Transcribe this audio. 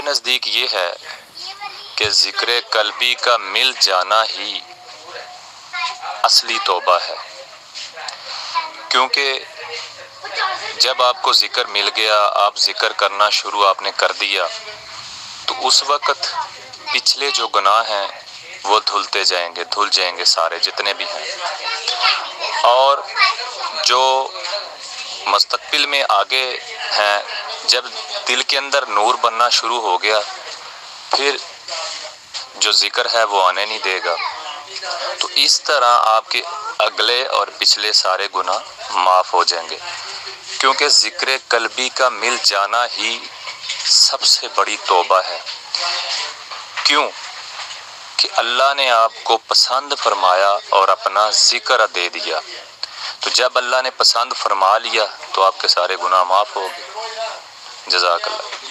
نزدیک یہ ہے کہ ذکر قلبی کا مل جانا ہی اصلی توبہ ہے، کیونکہ جب آپ کو ذکر مل گیا، آپ ذکر کرنا شروع آپ نے کر دیا، تو اس وقت پچھلے جو گناہ ہیں وہ دھل جائیں گے سارے جتنے بھی ہیں، اور جو مستقبل میں آگے ہیں، جب دل کے اندر نور بننا شروع ہو گیا، پھر جو ذکر ہے وہ آنے نہیں دے گا، تو اس طرح آپ کے اگلے اور پچھلے سارے گناہ معاف ہو جائیں گے، کیونکہ ذکر قلبی کا مل جانا ہی سب سے بڑی توبہ ہے۔ کیوں کہ اللہ نے آپ کو پسند فرمایا اور اپنا ذکر دے دیا، تو جب اللہ نے پسند فرما لیا تو آپ کے سارے گناہ معاف ہو گئے۔ جزاک اللہ۔